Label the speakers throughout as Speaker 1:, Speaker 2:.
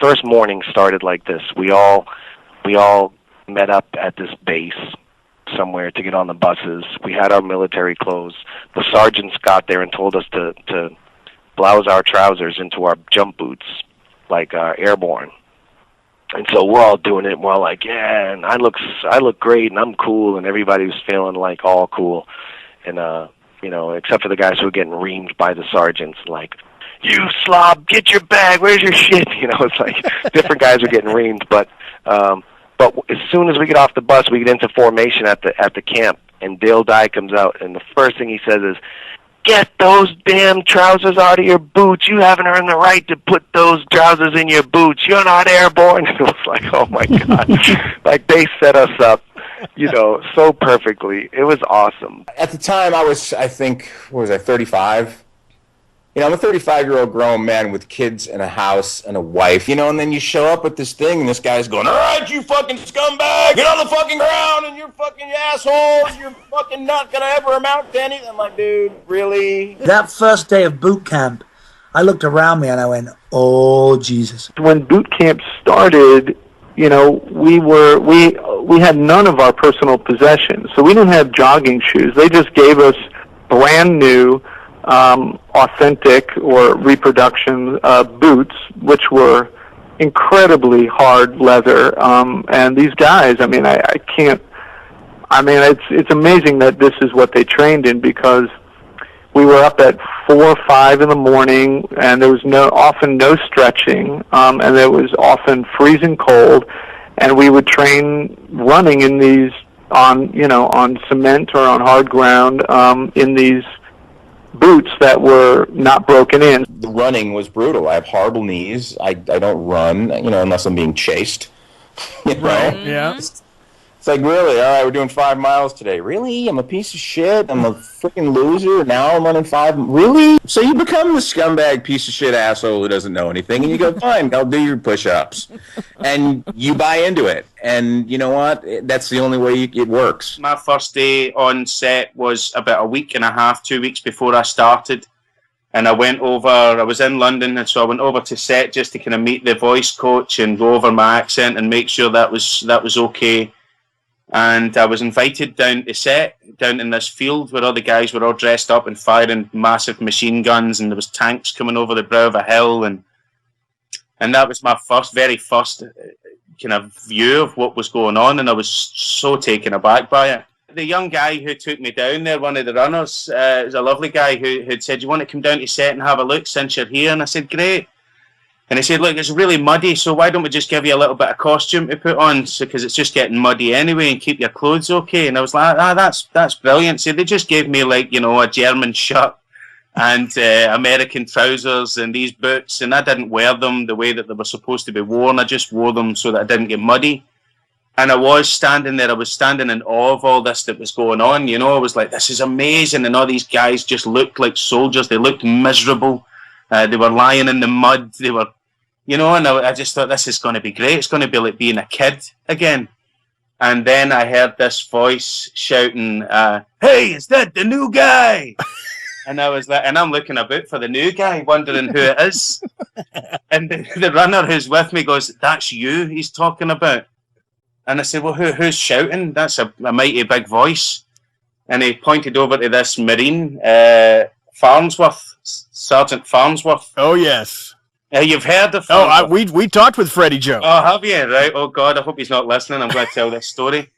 Speaker 1: first morning started like this. We all met up at this base somewhere to get on the buses. We had our military clothes. The sergeants got there and told us to blouse our trousers into our jump boots, like airborne. And so we're all doing it. And we're all like, yeah, and I look great, and I'm cool, and everybody was feeling like all cool, and you know, except for the guys who were getting reamed by the sergeants, like, you slob, get your bag, where's your shit? You know, it's like different guys were getting reamed, but as soon as we get off the bus, we get into formation at the camp, and Dale Dye comes out, and the first thing he says is, get those damn trousers out of your boots. You haven't earned the right to put those trousers in your boots. You're not airborne. It was like, oh my God. Like, they set us up, you know, so perfectly. It was awesome.
Speaker 2: At the time, I think, 35? You know, I'm a 35-year-old grown man with kids and a house and a wife, you know, and then you show up with this thing, and this guy's going, all right, you fucking scumbag, get on the fucking ground, and you're fucking assholes, you're fucking not going to ever amount to anything. I'm like, dude, really?
Speaker 3: That first day of boot camp, I looked around me and I went, oh, Jesus.
Speaker 4: When boot camp started, you know, we had none of our personal possessions, so we didn't have jogging shoes. They just gave us brand new authentic or reproduction boots, which were incredibly hard leather. And these guys, I mean, it's amazing that this is what they trained in, because we were up at 4 or 5 in the morning, and there was often no stretching, and it was often freezing cold, and we would train running in these on cement or on hard ground, in these boots that were not broken in.
Speaker 2: The running was brutal. I have horrible knees. I don't run, you know, unless I'm being chased. You know?
Speaker 5: Right, yeah.
Speaker 2: It's like, really? All right, we're doing 5 miles today. Really? I'm a piece of shit? I'm a freaking loser? Now I'm running 5? Really? So you become the scumbag piece of shit asshole who doesn't know anything, and you go, fine, I'll do your push-ups. And you buy into it. And you know what? That's the only way it works.
Speaker 6: My first day on set was about a week and a half, 2 weeks before I started. And I was in London, and so I went over to set just to kind of meet the voice coach and go over my accent and make sure that was okay. And I was invited down to set, down in this field where all the guys were all dressed up and firing massive machine guns, and there was tanks coming over the brow of a hill, and that was my very first kind of view of what was going on, and I was so taken aback by it. The young guy who took me down there, one of the runners, was a lovely guy who had said, "You want to come down to set and have a look since you're here?" And I said, "Great." And he said, "Look, it's really muddy, so why don't we just give you a little bit of costume to put on, because it's just getting muddy anyway, and keep your clothes okay." And I was like, that's brilliant. So they just gave me, like, you know, a German shirt and American trousers and these boots, and I didn't wear them the way that they were supposed to be worn. I just wore them so that I didn't get muddy. And I was standing there, I was standing in awe of all this that was going on, you know. I was like, this is amazing, and all these guys just looked like soldiers. They looked miserable. They were lying in the mud. They were, you know, and I just thought, this is going to be great. It's going to be like being a kid again. And then I heard this voice shouting, "Hey, is that the new guy?" And I was like, and I'm looking about for the new guy, wondering who it is. And the runner who's with me goes, "That's you he's talking about." And I said, "Well, who's shouting? That's a mighty big voice." And he pointed over to this Marine, Farnsworth, Sergeant Farnsworth.
Speaker 5: Oh, yes.
Speaker 6: You've heard of Farnsworth.
Speaker 5: We talked with Freddie Joe.
Speaker 6: Oh, have you? Right. Oh, God, I hope he's not listening. I'm going to tell this story.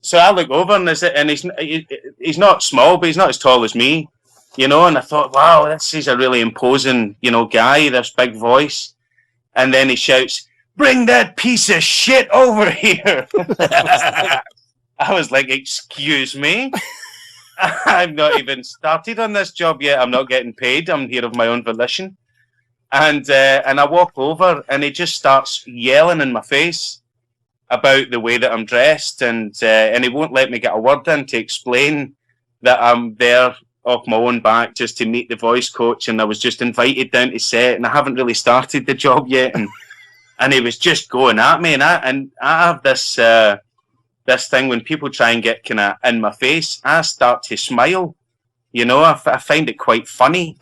Speaker 6: So I look over, and he's not small, but he's not as tall as me, you know, and I thought, wow, he's a really imposing, you know, guy, this big voice. And then he shouts, "Bring that piece of shit over here." I was like, excuse me? I'm not even started on this job yet. I'm not getting paid. I'm here of my own volition. And I walk over, and he just starts yelling in my face about the way that I'm dressed, and he won't let me get a word in to explain that I'm there off my own back just to meet the voice coach, and I was just invited down to set, and I haven't really started the job yet, and he was just going at me, and I have this thing when people try and get kind of in my face, I start to smile, you know. I find it quite funny.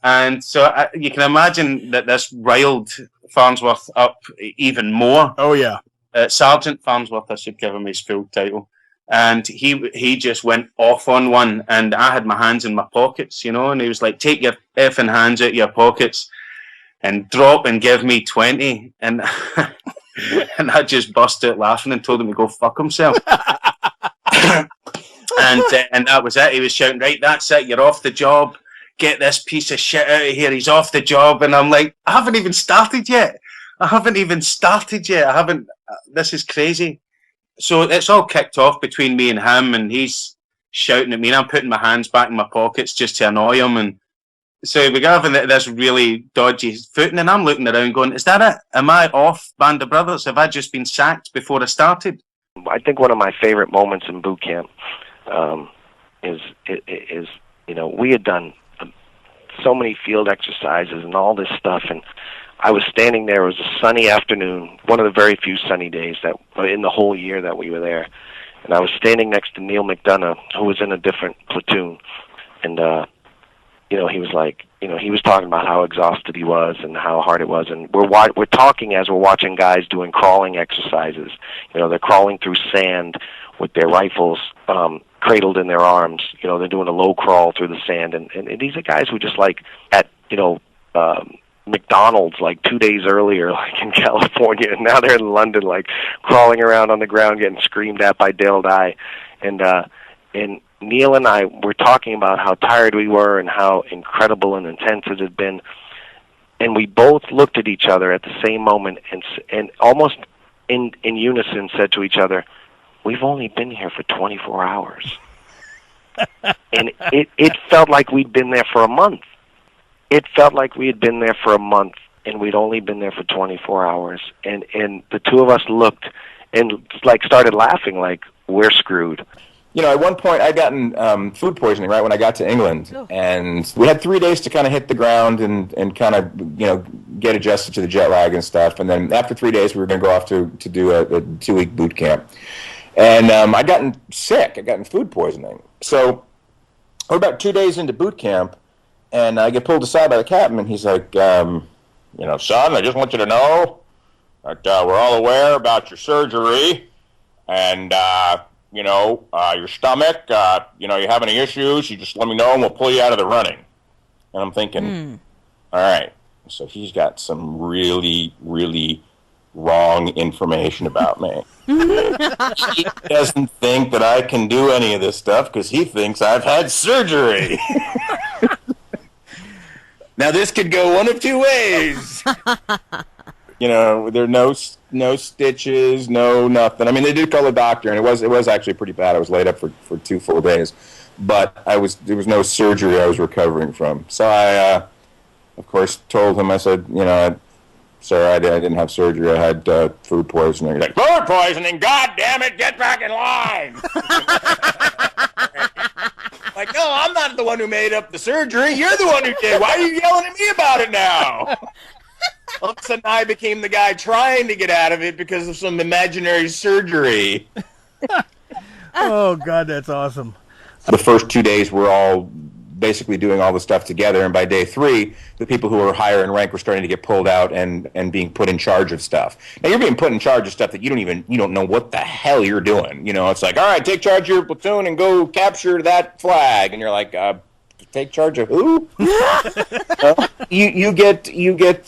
Speaker 6: And so you can imagine that this riled Farnsworth up even more.
Speaker 5: Oh yeah.
Speaker 6: Sergeant Farnsworth, I should give him his full title. And he just went off on one, and I had my hands in my pockets, and he was like, take your effing hands out of your pockets and drop and give me 20. And and I just burst out laughing and told him to go fuck himself. and that was it. He was shouting, right, that's it, you're off the job. Get this piece of shit out of here. He's off the job. And I'm like, I haven't even started yet. This is crazy. So it's all kicked off between me and him, and he's shouting at me, and I'm putting my hands back in my pockets just to annoy him. And so we got having this really dodgy footing, and I'm looking around going, is that it? Am I off, Band of Brothers? Have I just been sacked before I started?
Speaker 1: I think one of my favorite moments in boot camp is we had done so many field exercises and all this stuff, and I was standing there. It was a sunny afternoon, one of the very few sunny days that in the whole year that we were there. And I was standing next to Neil McDonough, who was in a different platoon. And, he was like, he was talking about how exhausted he was and how hard it was. And we're talking as we're watching guys doing crawling exercises. They're crawling through sand with their rifles cradled in their arms. They're doing a low crawl through the sand. And these are guys who just like at, McDonald's like 2 days earlier, like in California, and now they're in London, like crawling around on the ground, getting screamed at by Dale Dye. And Neil and I were talking about how tired we were and how incredible and intense it had been. And we both looked at each other at the same moment and almost in unison said to each other, "We've only been here for 24 hours." And it felt like we'd been there for a month. It felt like we had been there for a month, and we'd only been there for 24 hours. And the two of us looked and like started laughing like, we're screwed.
Speaker 2: At one point I'd gotten food poisoning right when I got to England. Oh. And we had 3 days to kind of hit the ground and kind of, get adjusted to the jet lag and stuff. And then after 3 days we were going to go off to do a 2-week boot camp. And I'd gotten sick. I'd gotten food poisoning. So we're about 2 days into boot camp. And I get pulled aside by the captain, and he's like, son, I just want you to know that we're all aware about your surgery, and, your stomach, you have any issues, you just let me know, and we'll pull you out of the running. And I'm thinking, all right, so he's got some really, really wrong information about me. He doesn't think that I can do any of this stuff because he thinks I've had surgery. Now, this could go one of two ways. There are no stitches, no nothing. I mean, they did call the doctor, and it was actually pretty bad. I was laid up for 2 full days. But there was no surgery I was recovering from. So I, of course, told him, I said, sir, I didn't have surgery. I had food poisoning. He's like, food poisoning? God damn it, get back in line. Like, no, I'm not the one who made up the surgery. You're the one who did. Why are you yelling at me about it now? All of a sudden, I became the guy trying to get out of it because of some imaginary surgery.
Speaker 5: Oh, God, that's awesome.
Speaker 2: The first 2 days, we're all basically doing all the stuff together, and by day 3, the people who were higher in rank were starting to get pulled out and being put in charge of stuff. Now, you're being put in charge of stuff that you don't know what the hell you're doing. It's like, all right, take charge of your platoon and go capture that flag, and you're like, take charge of who? You get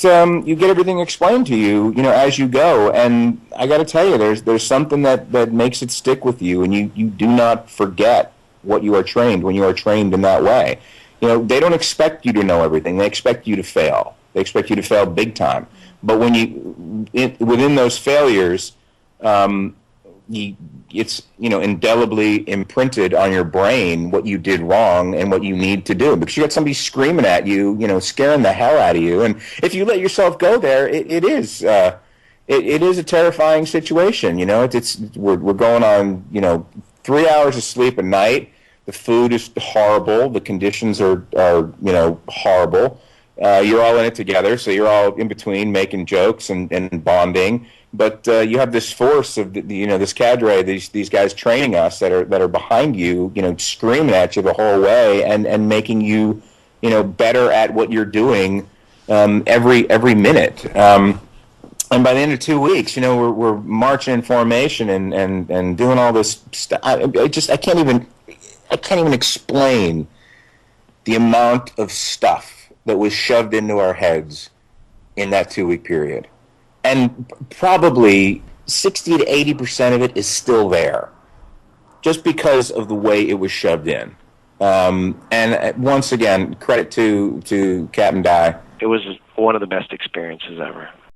Speaker 2: everything explained to you, as you go, and I got to tell you, there's something that makes it stick with you, and you do not forget what you are trained when you are trained in that way. They don't expect you to know everything. They expect you to fail. They expect you to fail big time. But when within those failures, it's indelibly imprinted on your brain what you did wrong and what you need to do, because you got somebody screaming at you, scaring the hell out of you. And if you let yourself go there, it is a terrifying situation. We're going on 3 hours of sleep a night. The food is horrible. The conditions are horrible. You're all in it together, so you're all in between making jokes and bonding. But you have this force of this cadre, these guys training us that are behind you, screaming at you the whole way and making you better at what you're doing every minute. And by the end of 2 weeks, we're marching in formation and doing all this stuff. I can't even explain the amount of stuff that was shoved into our heads in that 2 week period. And probably 60 to 80% of it is still there, just because of the way it was shoved in. And once again, credit to Captain Dye.
Speaker 1: It was one of the best experiences ever.